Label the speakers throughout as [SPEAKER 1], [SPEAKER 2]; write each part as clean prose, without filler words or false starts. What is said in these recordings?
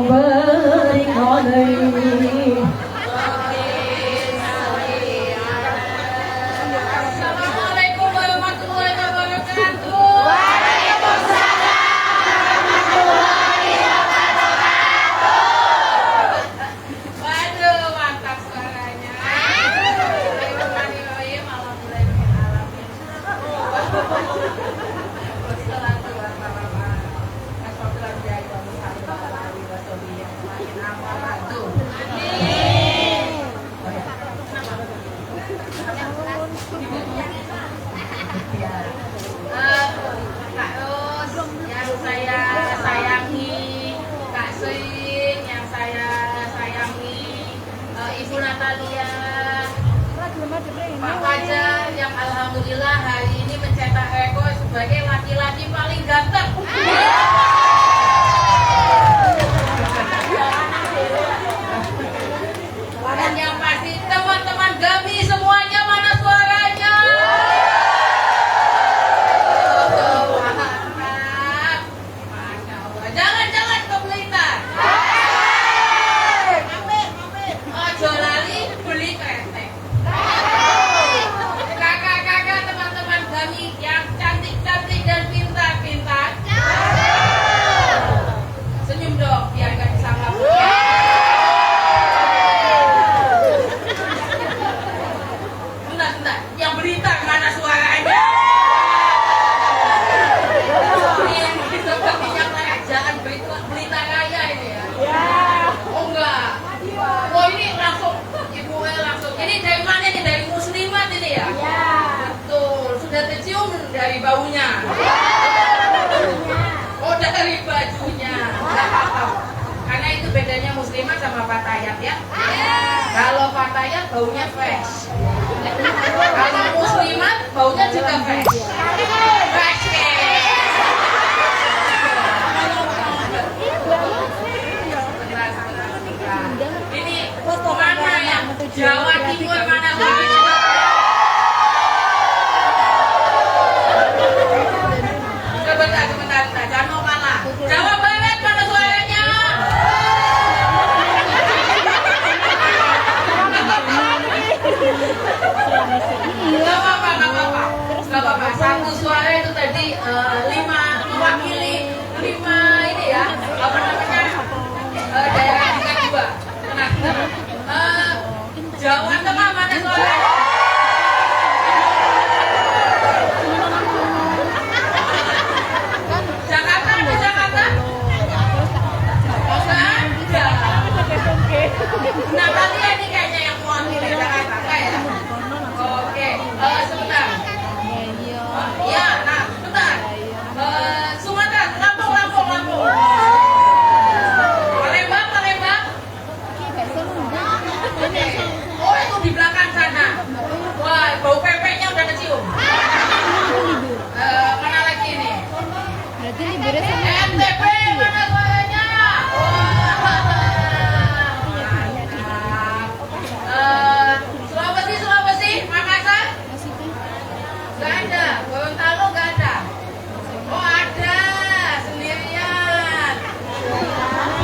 [SPEAKER 1] وبارك عليه.
[SPEAKER 2] Assalamualaikum warahmatullahi wabarakatuh. Waduh, mantap suaranya. Bismillahirrahmanirrahim. Alhamdulillahirrahmanirrahim. Wassalatu wassalamu ala asyrofil anbiya'i wal mursalin wa ala alihi wa sahbihi ajma'in. Amma ba'du. Kak Ros yang saya sayangi, Kak Sein yang saya sayangi, Ibu Natalia, Pak Fajar yang alhamdulillah hari ini mencetak rekor sebagai laki-laki paling ganteng. Dan yang pasti teman-teman Gami semuanya mana suaranya? Masya Allah. Jangan kebelintar. Ojo lali beli kretek. Kakak-kakak teman-teman Gami yang cantik-cantik dan pintar-pintar. Senyum dong biar gak disangka. Bentar, yang berita mana suaranya? Ini sepertinya kerajaan berita raya ini ya? Oh enggak. Oh ini langsung, Ibu langsung. Ini dari mana nih? Dari Muslimat ini ya? Betul, sudah tercium dari baunya. Oh dari bajunya. Enggak apa-apa. Karena itu bedanya Muslimat sama Fatayat ya. Kalau Fatayat baunya fresh. Kalau Muslimat baunya juga fresh. Fresh. Ini mana yang Jawa Timur mana suaranya? Sebentar, jangan mau kalah. Jawa Barat mana suaranya? Gak apa-apa. Satu suara itu tadi 5 mewakili 5 ini ya. Apa namanya? Daerah tingkat 2. Tenang. Jawa Tengah mana suaranya? Jakarta ada Jakarta? Ada. Natalia ini kayaknya yang mewakili Jakarta enggak ya? Oke, sebentar. Ya, nah, bentar. Sumatera, Lampung. Palembang. Oh, itu di belakang sana. Wah, bau pempeknya udah kecium. Mana lagi nih? NTB mana suaranya? Sulawesi, Makassar? Gak ada. Gorontalo gak ada. Oh ada, sendirian.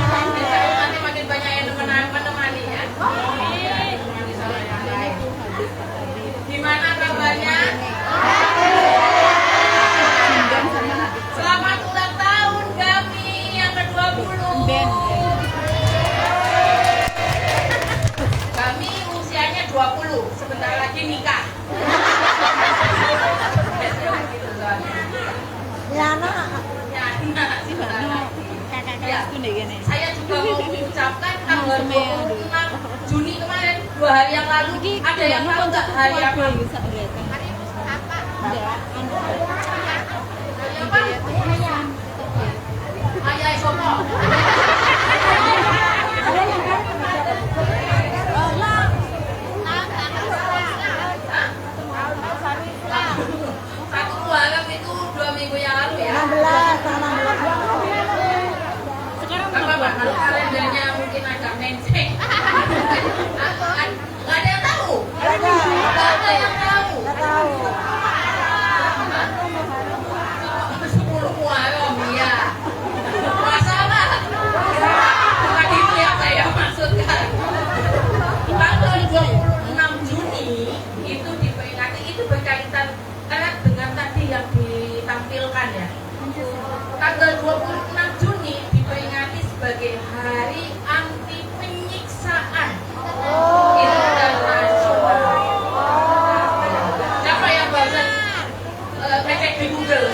[SPEAKER 2] Nanti makin banyak yang menemani ya. Gimana kabarnya? Selamat ulang tahun kami yang ke-20. Kami usianya 20, sebentar lagi nikah. Saya juga mau mengucapkan tanggal 26 Juni kemarin, 2 hari yang lalu, ada yang tahu nggak hari apa? Ayah Sopo. Satu Muharram itu 2 minggu yang lalu ya.
[SPEAKER 3] 16.
[SPEAKER 2] Gak apa-apa, kalau kalendernya mungkin agak menceng. Gak ada yang tahu? Gak ada yang tahu. 10 Muharram ya. Masalah. tanggal 26 Juni diperingati sebagai Hari Anti Penyiksaan Internasional. Siapa yang barusan ngecek di Google?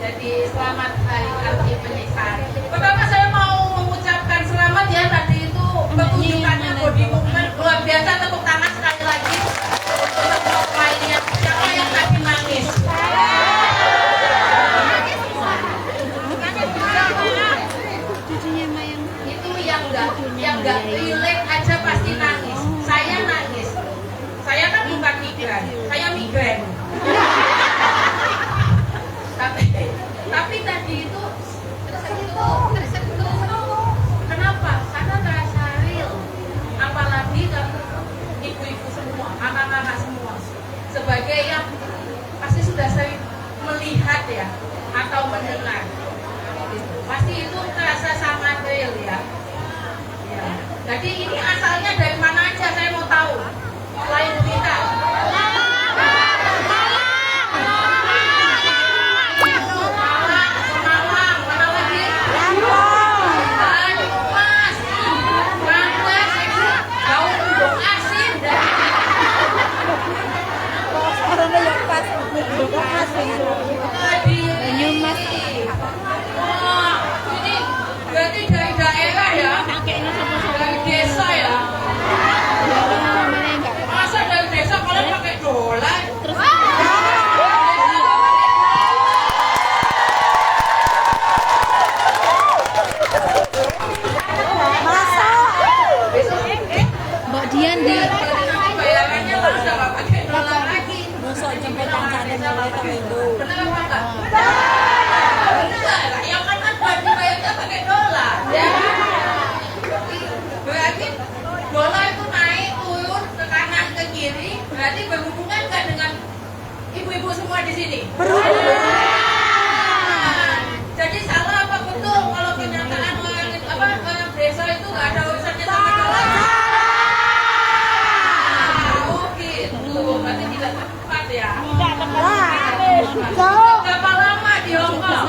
[SPEAKER 2] Jadi selamat Hari Anti Penyiksaan. Pertama saya mau mengucapkan selamat ya, tadi itu pertunjukannya body movement luar biasa, tepuk tangan sekali lagi untuk lainnya. Siapa yang tadi nangis? Itu yang nggak relate aja pasti nangis. Saya nangis. Saya kan bukan migran, saya migran. Tapi tadi itu kenapa? Karena terasa real. Apalagi kalau ibu-ibu semua, anak-anak semua, sebagai yang pasti sudah sering melihat ya atau mendengar, pasti itu terasa sangat real ya. Jadi ini asalnya dari mana aja saya mau tahu. Selain kita. Ini berarti dari daerah ya, dari desa ya. Masa dari desa kalian pakai dolar?
[SPEAKER 1] Mbak Dian di
[SPEAKER 2] bayarannya udah nggak pakai dolar lagi.
[SPEAKER 1] Masuk jemputan sana mulai Minggu.
[SPEAKER 2] Benar apa enggak? Benar. Yang kan bayarnya pakai dolar. Ya. Berarti dolar itu naik turun ke kanan ke kiri, berarti berhubungan nggak dengan ibu-ibu semua di sini? Jadi salah apa betul kalau kenyataan orang desa itu nggak ada urusannya sama dolar? Oh gitu, berarti tidak tepat ya. Berapa lama di Hongkong?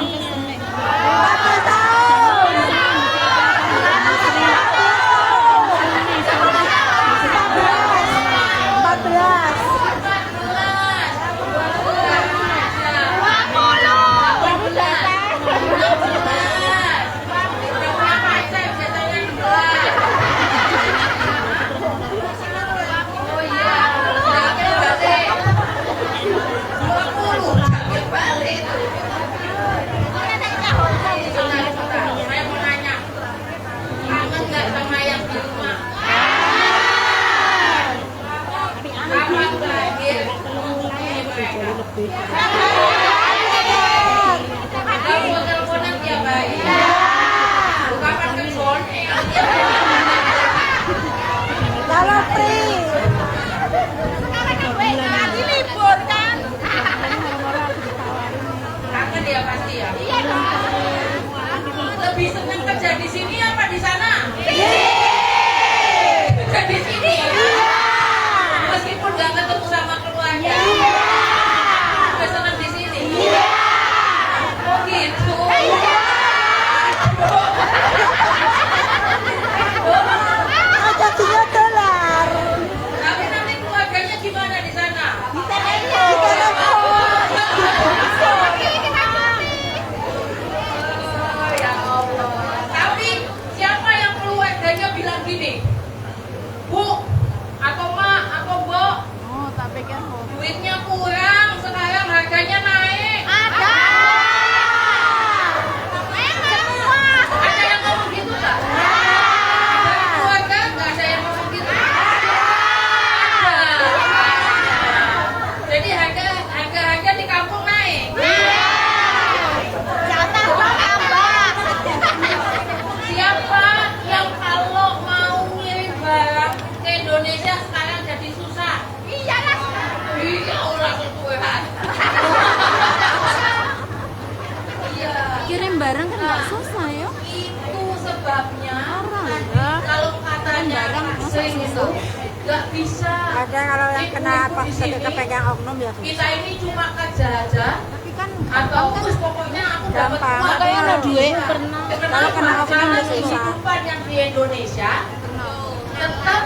[SPEAKER 2] Telepon-teleponan tiap hari. Kapan ke Bone?
[SPEAKER 3] Kalau free. Lagi libur kan?
[SPEAKER 2] Kangen ya pasti ya. Lebih senang kerja di sini apa di sana? Kerja di sini. Meskipun nggak ketemu sama keluarga. Lebih senang di sini.
[SPEAKER 3] kalau yang kena pas kepegang oknum ya.
[SPEAKER 2] Kita ini cuma kerja aja.
[SPEAKER 3] Tapi kan
[SPEAKER 2] Atau terus pokoknya aku dapat
[SPEAKER 3] gampang.
[SPEAKER 2] uang.
[SPEAKER 1] Makanya ada duit pernah.
[SPEAKER 3] Kalau kena oknum
[SPEAKER 2] Karena
[SPEAKER 3] ya susah.
[SPEAKER 2] kehidupan yang di Indonesia tetap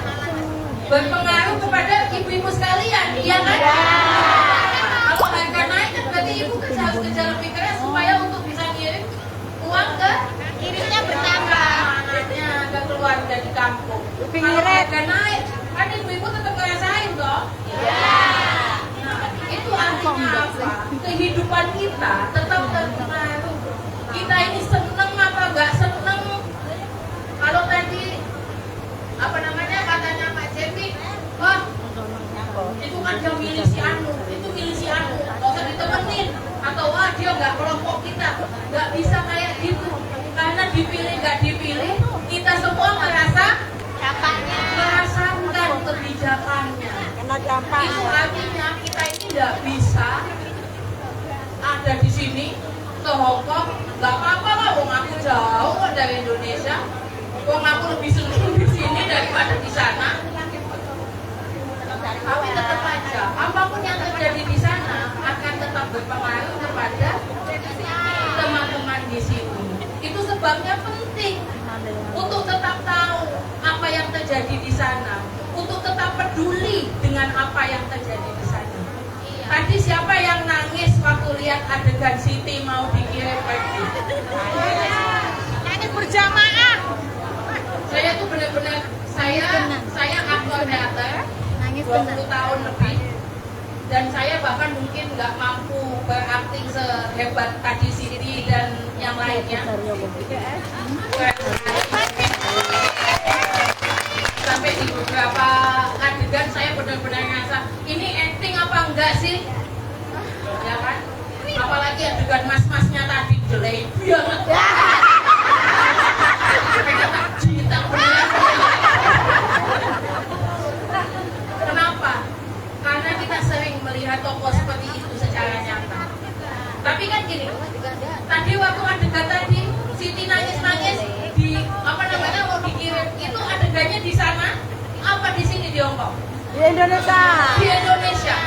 [SPEAKER 2] berpengaruh kepada ibu-ibu sekalian, iya kan? Kalau harga naik kan berarti ibu harus kerja lebih keras supaya untuk bisa ngirim uang ke
[SPEAKER 3] Kirimnya bertambah.
[SPEAKER 2] anaknya, ke keluarga di kampung.
[SPEAKER 3] Lebih
[SPEAKER 2] Kalau
[SPEAKER 3] ngirit.
[SPEAKER 2] harga naik, kan ibu-ibu tetap ngerasain toh? Nah, itu artinya apa? Kehidupan kita tetap terpengaruh. Kita ini seneng apa enggak seneng? Kalau tadi apa namanya katanya Pak Jemi, wah itu kan yang milih si Anu, itu milih si Anu, nggak usah ditemenin, atau wah dia nggak kelompok kita, nggak bisa kayak gitu, karena dipilih nggak dipilih, kita semua merasakan kebijakannya.
[SPEAKER 3] Kena dampak.
[SPEAKER 2] Itu artinya kita ini nggak bisa ada di sini ke Hongkong, nggak apa-apa lah, wong aku jauh kok dari Indonesia. Wong aku lebih senang di sini daripada di sana. Tapi tetap aja, apapun yang terjadi di sana akan tetap berpengaruh kepada teman-teman di sini. Itu sebabnya penting untuk tetap tahu apa yang terjadi di sana, untuk tetap peduli dengan apa yang terjadi di sana. Tadi siapa yang nangis waktu lihat adegan Siti mau dikirim pergi?
[SPEAKER 3] Nangis berjamaah.
[SPEAKER 2] Saya tuh benar-benar saya aktor teater
[SPEAKER 1] Nangis
[SPEAKER 2] 20
[SPEAKER 1] benar.
[SPEAKER 2] tahun lebih, dan saya bahkan mungkin nggak mampu berakting sehebat tadi Siti dan yang lainnya. Sampai di beberapa adegan saya benar-benar ngerasa ini acting apa enggak sih, ya kan? Apalagi adegan mas-masnya tadi jelek banget. Kenapa? Karena kita sering melihat tokoh seperti itu secara nyata. Tapi kan gini, tadi waktu adegan tadi Siti nangis-nangis di apa namanya mau dikirim, itu adegannya di sana apa di sini di Hongkong?
[SPEAKER 3] Di Indonesia.
[SPEAKER 2] Di Indonesia,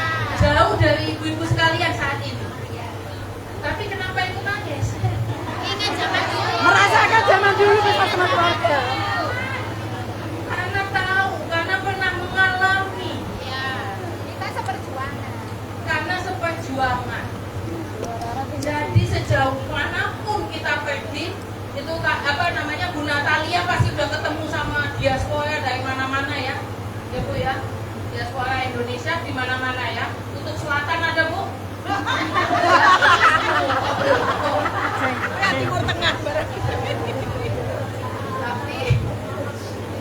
[SPEAKER 2] jauh dari ibu-ibu sekalian saat ini. Tapi kenapa itu nangis? Ingat zaman dulu.
[SPEAKER 3] Merasakan zaman dulu bersama keluarga.
[SPEAKER 2] Karena tahu, karena pernah mengalami.
[SPEAKER 3] Kita seperjuangan.
[SPEAKER 2] Karena seperjuangan. Jadi sejauh manapun kita pergi, itu apa namanya Bu Natalia pasti udah ketemu sama diaspora dari mana-mana ya, ya Bu ya, diaspora Indonesia di mana-mana ya. Untuk selatan ada Bu.
[SPEAKER 3] Timur Tengah.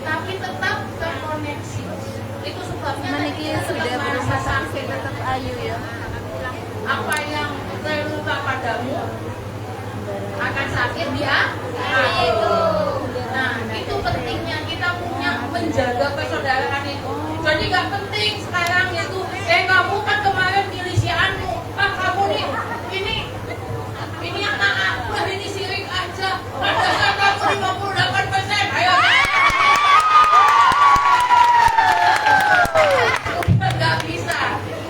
[SPEAKER 2] Tapi tetap terkoneksi. Itu sebabnya tadi
[SPEAKER 1] Maniki
[SPEAKER 2] kita
[SPEAKER 1] sudah
[SPEAKER 2] tetap merasa
[SPEAKER 1] berusaha
[SPEAKER 2] sakit.
[SPEAKER 1] tetap ayu ya.
[SPEAKER 2] Apa yang terluka padamu akan sakit ya. Nah, itu pentingnya kita punya menjaga persaudaraan itu. Jadi nggak penting sekarang itu, kamu kan kemarin milih si Anu, kamu nih, ini anak aku, ini sirik aja. Padahal kamu 58%, ayo.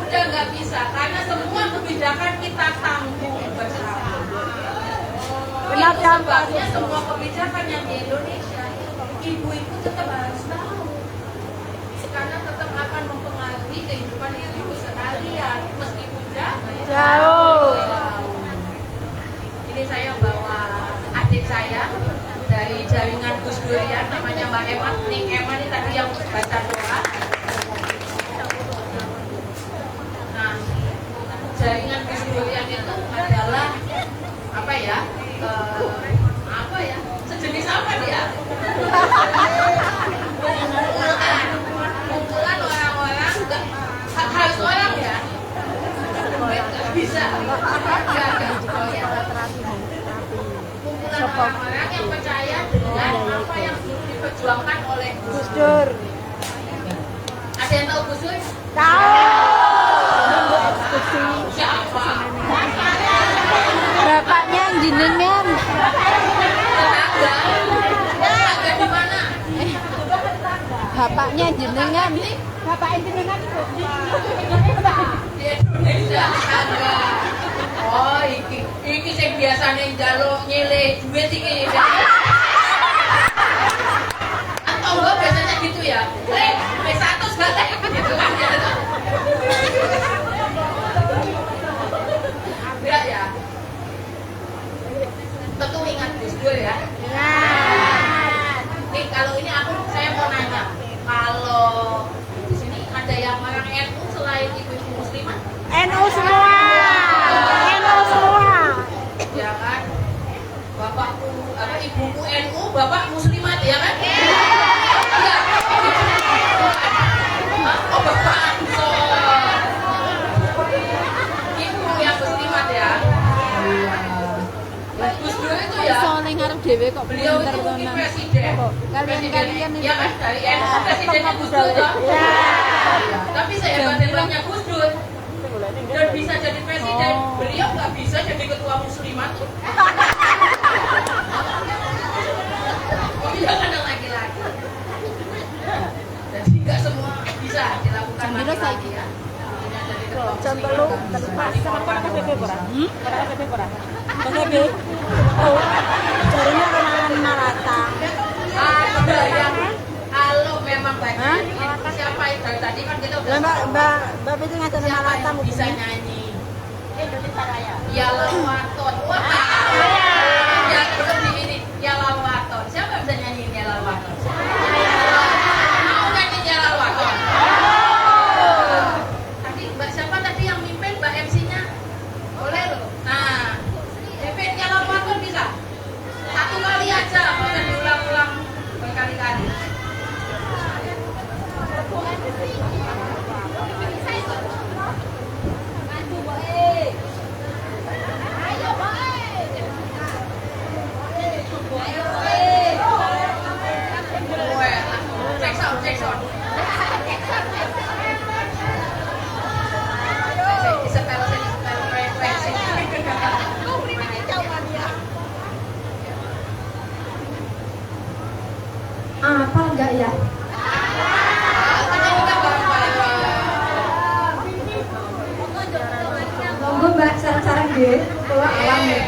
[SPEAKER 2] Udah nggak bisa, karena semua kebijakan kita tanggung bersama.
[SPEAKER 3] Benar,
[SPEAKER 2] Itu sebabnya semua kebijakan yang di Indonesia, ibu-ibu tetap harus tahu, karena tetap akan mempengaruhi kehidupan ibu sekalian, meskipun
[SPEAKER 3] Jauh.
[SPEAKER 2] Ini saya bawa adik saya dari jaringan Gus Durian, namanya Mbak Emma. Nih Emma ini tadi yang baca doa. Nah, jaringan Gus Durian itu adalah apa ya? Apa ya? Sejenis apa dia? Kumpulan orang-orang, nggak harus orang ya? Nggak bisa. Kumpulan orang-orang yang percaya dengan apa yang diperjuangkan oleh
[SPEAKER 3] Gus Dur.
[SPEAKER 2] Ada yang tahu Gus Dur?
[SPEAKER 3] Tahu.
[SPEAKER 2] Siapa?
[SPEAKER 1] Bapaknya jenengan.
[SPEAKER 2] Tetangga. Tetangga di mana?
[SPEAKER 1] Bapak bapaknya jenengan.
[SPEAKER 3] Bapak jenengan itu.
[SPEAKER 2] Di Indonesia ada. Oh, iki sing biasane njaluk nyilih duit iki. Atau enggak biasanya gitu ya. P100 gak teh gitu kan ya. Enggak ya. Tentu ingat Gus Dur ya. Nih kalau ini saya mau nanya. Kalau di sini ada yang orang NU selain ibu-ibu muslimah?
[SPEAKER 3] NU semua. NU semua.
[SPEAKER 2] Ya kan? Bapakku ibuku NU, bapak muslimat ya kan? Iya. Oh, bapak Ansor. Ibu yang muslimat ya. Gus Dur itu ya.
[SPEAKER 1] Soalnya ngarep dhewe kok
[SPEAKER 2] Beliau
[SPEAKER 1] pinter
[SPEAKER 2] itu mungkin
[SPEAKER 1] tenan.
[SPEAKER 2] presiden.
[SPEAKER 1] Kalian
[SPEAKER 2] Ya kan dari NU presidennya Gus Dur toh. Tapi sehebat-hebatnya Gus Dur dan bisa jadi presiden, beliau nggak bisa jadi ketua muslimat. Oh iya kan yang laki-laki. Jadi nggak semua bisa dilakukan laki-laki ya.
[SPEAKER 3] Contoh lu terlepas sama KTP pura. KTP pura. KTP. Oh. Jarinya kenalan Marata.
[SPEAKER 2] Kebayang kalau memang banyak siapa yang dari tadi kan kita udah
[SPEAKER 3] Mbak itu ngajar
[SPEAKER 2] siapa
[SPEAKER 3] Marata
[SPEAKER 2] yang
[SPEAKER 3] mungkin.
[SPEAKER 2] bisa nyanyi
[SPEAKER 3] Indonesia Raya.
[SPEAKER 2] ya lawaton. Wah, ya belum di ini ya lawaton. Siapa yang bisa nyanyi ya lawaton? Mau nyanyi ya lawaton? Tadi Mbak siapa tadi yang mimpin Mbak MC-nya? Boleh loh. Nah, mimpin ya lawaton bisa? Satu kali aja, nggak usah diulang-ulang berkali-kali. Cek sound. Setel frekuensi.
[SPEAKER 3] Apa enggak ya? Monggo Mbak, sarang-sarang deh. Keluar alam ya.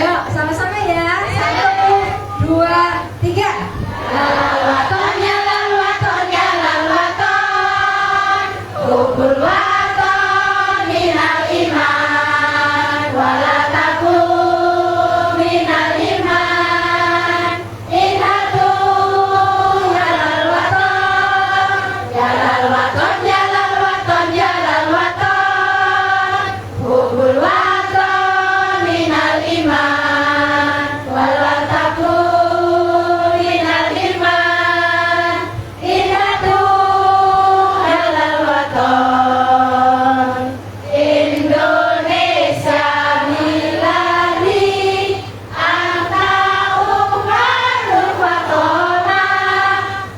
[SPEAKER 3] Yuk, sama-sama ya. 1, 2, 3. Lalu Kubul waton minal iman wala takun minal iman inatu yalal waton Kubul waton minal iman wala takun minal iman inatu yalal waton Indonesia milani anta umarul watona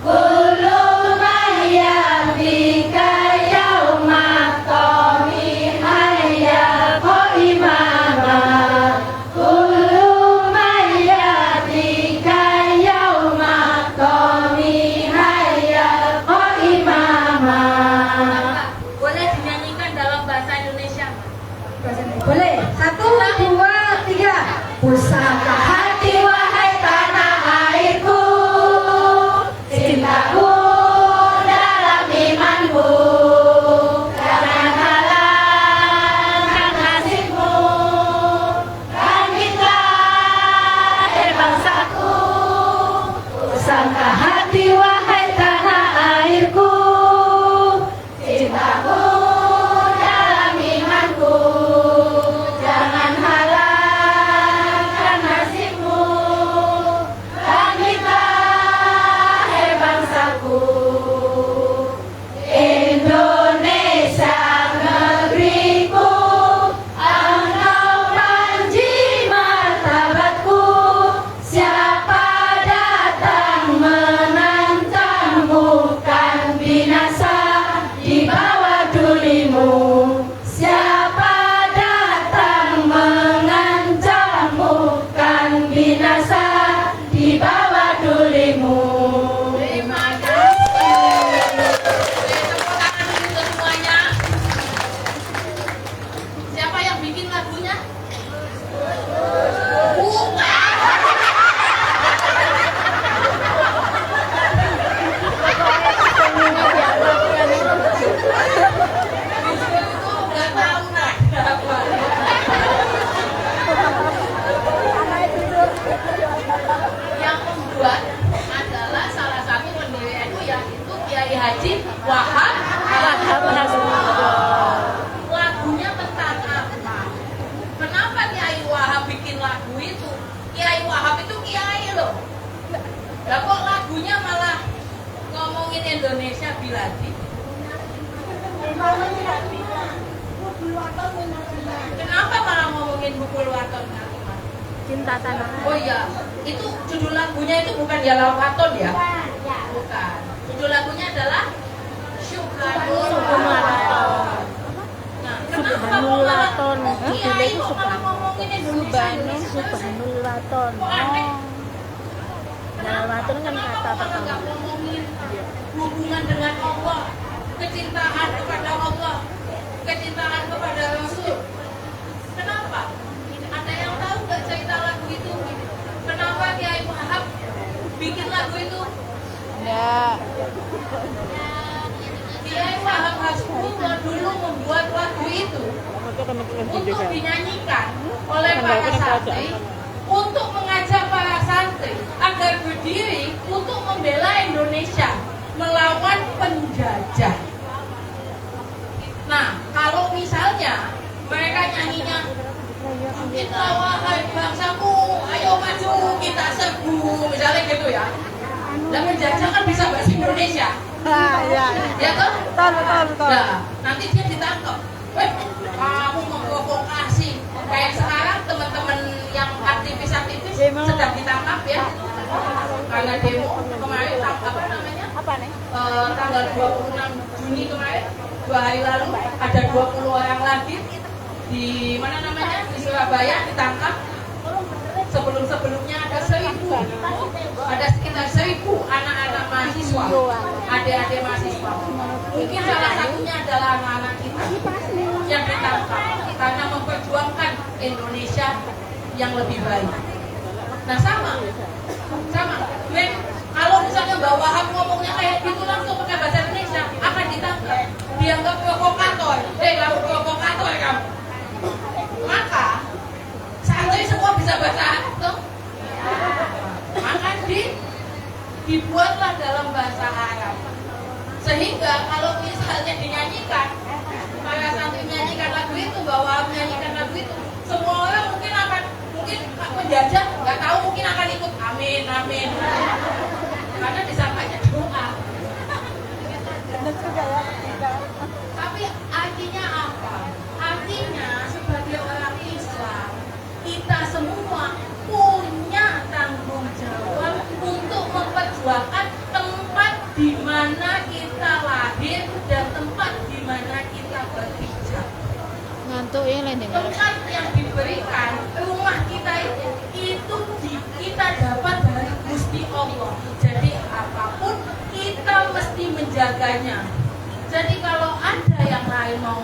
[SPEAKER 3] kullu mayyam bika yaumat qami hayya qaimama kullu mayyam bika yaumat qami hayya qaimama.
[SPEAKER 2] Boleh dinyanyikan dalam bahasa Indonesia?
[SPEAKER 3] Boleh. 1, 2, 3. Pusaka hati wahai tanah airku, cintaku dalam imanku, jangan halangkan nasibmu, langitlah air bangsaku. Pusaka hati wahai tanah airku, cintaku dalam imanku, jangan halangkan nasibmu.
[SPEAKER 2] Indonesia biladi? Kenapa malah ngomongin Bukul Waton?
[SPEAKER 1] Cinta tanah.
[SPEAKER 2] Oh iya, itu judul lagunya itu bukan Ya Waton ya? Bukan. Judul lagunya adalah Subhanul Waton. Nah, kenapa
[SPEAKER 1] Subhanul Waton.
[SPEAKER 2] Kiai kok malah ngomongin Indonesia?
[SPEAKER 1] Subhanul Waton.
[SPEAKER 2] Kok aneh?
[SPEAKER 1] Ya Waton kan kata
[SPEAKER 2] Kenapa nggak ngomongin hubungan dengan Allah, kecintaan kepada Allah, kecintaan kepada Rasul? Kenapa? Ada yang tahu nggak cerita lagu itu? Kenapa Kiai Wahab bikin lagu itu?
[SPEAKER 1] Ya.
[SPEAKER 2] Kiai Wahab Hasbullah dulu membuat lagu itu untuk dinyanyikan oleh para santri, untuk mengajak para santri agar berdiri untuk membela Indonesia melawan penjajah. Nah, kalau misalnya mereka nyanyinya kita wahai bangsaku, ayo maju kita serbu, misalnya gitu ya. Dan penjajah kan bisa bahasa Indonesia.
[SPEAKER 1] Ya.
[SPEAKER 2] Ya toh?
[SPEAKER 1] Betul.
[SPEAKER 2] Nah, nanti dia ditangkap. Kamu memprovokasi. Kayak sekarang teman-teman yang aktivis-aktivis sedang ditangkap ya. Karena demo kemarin apa namanya?
[SPEAKER 1] Apa nih?
[SPEAKER 2] Tanggal 26 Juni kemarin, 2 hari lalu ada 20 orang lagi di mana namanya? Di Surabaya ditangkap. Sebelum-sebelumnya ada 1.000, ada sekitar 1.000 anak-anak mahasiswa, adik-adik mahasiswa. Mungkin salah satunya adalah anak-anak kita yang ditangkap karena memperjuangkan Indonesia yang lebih baik. Nah sama. Kalau misalnya Mbak Wahab ngomongnya kayak gitu langsung pakai bahasa Indonesia akan ditangkap, dianggap provokator. Kamu provokator kamu. Maka santri semua bisa bahasa Arab tuh. Maka dibuatlah dalam bahasa Arab. Sehingga kalau misalnya dinyanyikan, para santri menyanyikan lagu itu, bahwa menyanyikan lagu itu, semua orang mungkin penjajah nggak tahu, mungkin akan ikut amin amin. Karena disangkanya doa. Tapi artinya apa? Artinya sebagai orang Islam, kita semua punya tanggung jawab untuk memperjuangkan tempat di mana kita lahir dan tempat di mana kita berpijak.
[SPEAKER 1] Ngantuk ini dengar.
[SPEAKER 2] Tempat yang diberikan rumah kita itu kita dapat dari Gusti Allah. Jadi apapun kita mesti menjaganya. Jadi kalau ada yang lain mau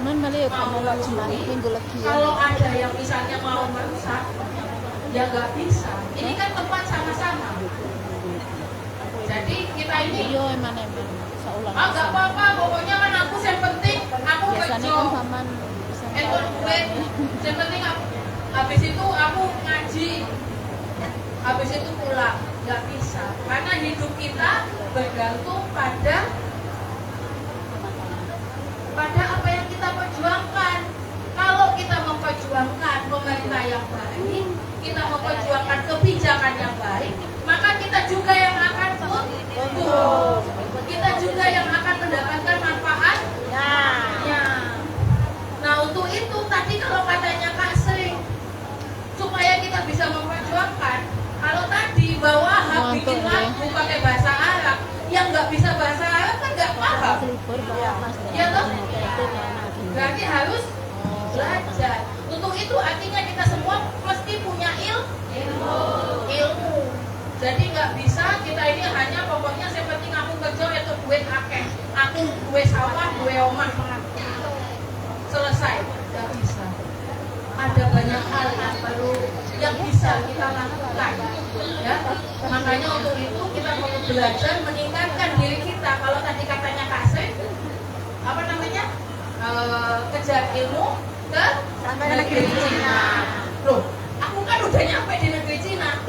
[SPEAKER 1] minggu lagi ya.
[SPEAKER 2] Kalau ada yang misalnya mau merusak, ya nggak bisa. Ini kan tempat sama-sama. Jadi kita ini,
[SPEAKER 1] Iya emang. Saulang.
[SPEAKER 2] nggak apa-apa. Pokoknya kan aku yang penting aku
[SPEAKER 1] Biasanya
[SPEAKER 2] kerja.
[SPEAKER 1] kan saman.
[SPEAKER 2] Itu duit. Yang penting aku, habis itu aku ngaji. Habis itu pulang. Nggak bisa. Karena hidup kita bergantung pada apa yang kita perjuangkan. Kalau kita memperjuangkan pemerintah yang baik, kita memperjuangkan kebijakan yang baik, maka kita juga yang akan untung. Kita juga yang akan mendapatkan manfaatnya. Nah untuk itu tadi kalau katanya Kak Sri, supaya kita bisa memperjuangkan, kalau tadi bahwa bikin lagu pakai bahasa Arab, yang nggak bisa bahasa Arab kan nggak paham. Ya toh? Berarti harus belajar. Untuk itu artinya kita semua mesti punya ilmu. Jadi nggak bisa kita ini hanya pokoknya yang penting aku kerja itu duit akeh, aku duwe sawah, duwe omah, selesai. Nggak bisa. Ada banyak hal yang bisa kita lakukan. Ya, makanya untuk itu kita perlu belajar meningkatkan diri kita. Kalau tadi katanya Kak Sri, apa namanya? Kejar ilmu ke negeri Cina. Loh, aku kan udah nyampe di negeri Cina.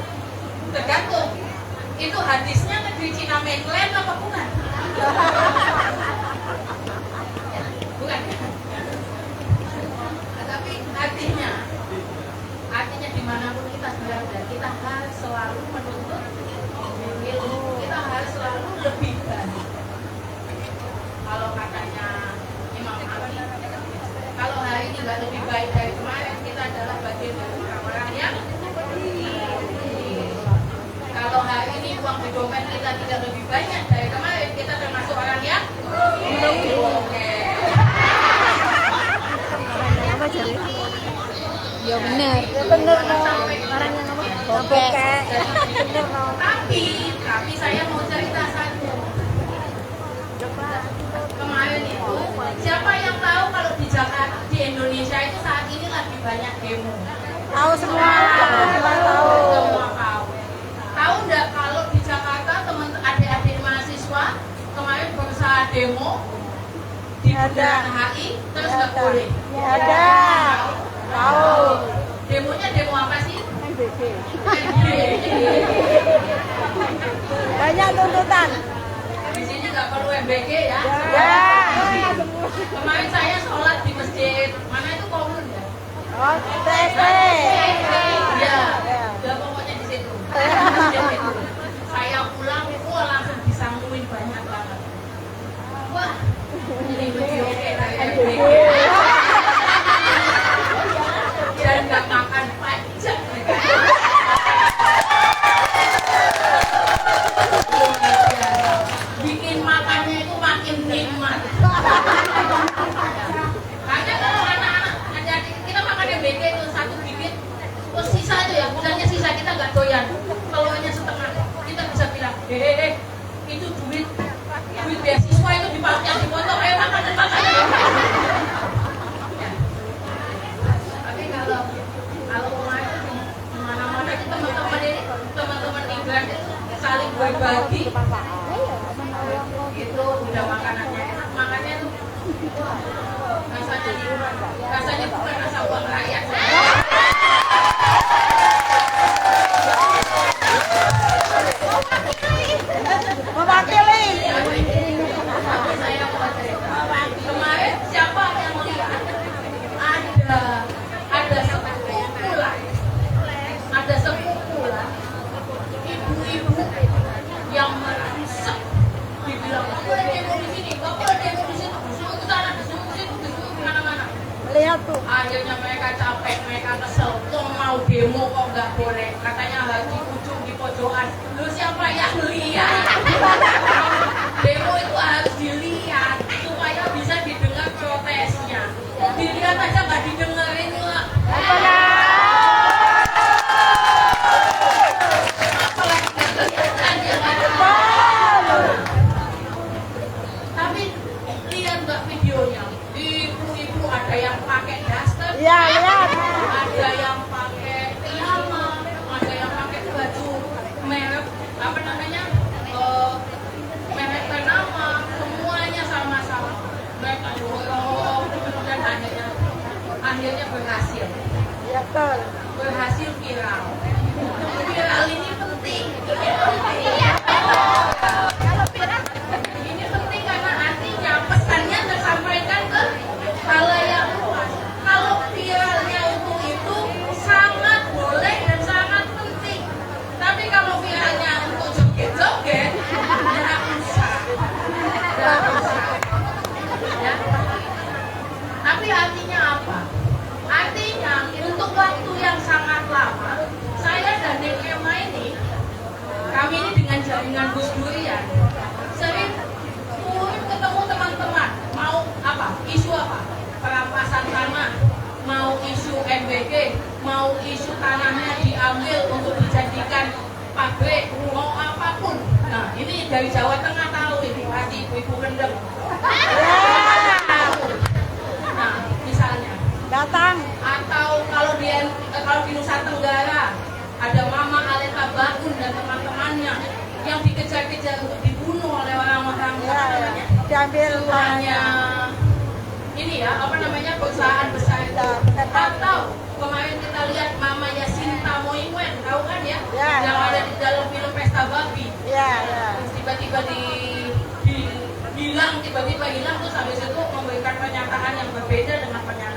[SPEAKER 2] Tergantung. Itu hadisnya negeri Cina mainland apa bukan? Bukan. Tapi artinya dimanapun kita berada, kita harus selalu menuntut ilmu. Kita harus selalu lebih baik. hari ini uang di dompet kita tidak lebih banyak dari kemarin, kita termasuk orang yang oke.
[SPEAKER 1] Apa jadi? Ya benar. Ya benar no. Orang yang apa? Oke. Benar no.
[SPEAKER 2] Tapi saya mau cerita satu. Kemarin itu siapa yang tahu kalau di Jakarta, di Indonesia itu saat ini lagi banyak demo?
[SPEAKER 1] Tahu semua. Semua tahu.
[SPEAKER 2] Semua tahu. Tahu nggak kalau di Jakarta teman adik-adik mahasiswa kemarin berusaha demo di Bundaran HI terus nggak boleh?
[SPEAKER 1] Ada. Tahu.
[SPEAKER 2] Demonya demo apa sih?
[SPEAKER 1] MBG. Banyak tuntutan.
[SPEAKER 2] Di sini nggak perlu MBG ya.
[SPEAKER 1] Ya.
[SPEAKER 2] Kemarin saya sholat di masjid mana itu Komun ya?
[SPEAKER 1] Oh, TSP.
[SPEAKER 2] Ya, ya pokoknya di situ. Saya pulang, wah langsung disangguin banyak banget. Wah, ini video dari MBG. Dan nggak makan pajak. Bikin makannya itu makin nikmat. Karena kalau anak-anak kita makan MBG itu satu bibit, terus sisa itu ya, misalnya sisa kita nggak doyan, telurnya setengah, kita bisa bilang, itu duit beasiswa itu yang dipotong, ayo makan. Ya. Tapi kalau kemarin di mana-mana itu teman-teman England itu saling berbagi. Itu udah makanannya enak, makannya tuh rasanya bukan rasa uang rakyat.
[SPEAKER 1] Mewakili.
[SPEAKER 2] Tapi saya mau cerita. Kemarin siapa yang melihat ada sepupu lah, ibu-ibu yang merusak, dibilang nggak boleh demo di sini, nggak boleh demo di sini, disuruh ke sana, disuruh ke situ, disuruh ke mana-mana.
[SPEAKER 1] Lihat tuh.
[SPEAKER 2] Akhirnya mereka capek, mereka kesel, kok mau demo kok nggak boleh, katanya lagi ujung di pojokan. Lu siapa yang lihat? Demo itu harus dilihat supaya bisa didengar protesnya. Dilihat aja nggak didengerin lah. Apalagi kelihatan ya kan? Tapi lihat nggak videonya? Ibu-ibu ada yang pakai daster,
[SPEAKER 1] Iya, lihat.
[SPEAKER 2] ada yang pakai piyama, ada yang pakai baju merek apa namanya merek ternama, semuanya sama-sama. Mereka dorong dan akhirnya berhasil.
[SPEAKER 1] Iya, betul.
[SPEAKER 2] Berhasil viral. Viral ini penting. Ini penting karena artinya pesannya tersampaikan ke khalayak luas. Kalau viralnya itu sangat boleh dan sangat penting. Tapi kalau viralnya untuk joget-joget, tidak usah. Tidak usah. Ya. Tapi artinya apa? Artinya untuk waktu yang sangat lama, saya dan Neng Emma ini, kami ini dengan jaringan Gus Durian, sering turun ketemu teman-teman, mau apa? Isu apa? Perampasan tanah, mau isu MBG, mau isu tanahnya diambil untuk dijadikan pabrik, mau apapun. Nah, ini dari Jawa Tengah tahu ini, pasti ibu-ibu kendeng. Nah, misalnya
[SPEAKER 1] Datang.
[SPEAKER 2] atau kalau di Nusa Tenggara ada Mama Aleta Bakun dan teman-temannya yang dikejar-kejar untuk dibunuh oleh orang-orang
[SPEAKER 1] Ya, diambil
[SPEAKER 2] hanya ini ya apa namanya perusahaan besar itu. Atau kemarin kita lihat Mamanya Sinta Moimwen, tahu kan ya?
[SPEAKER 1] Ya.
[SPEAKER 2] Yang ada di dalam film Pesta Babi.
[SPEAKER 1] Iya, iya.
[SPEAKER 2] Terus tiba-tiba hilang terus habis itu memberikan pernyataan yang berbeda dengan pernyataan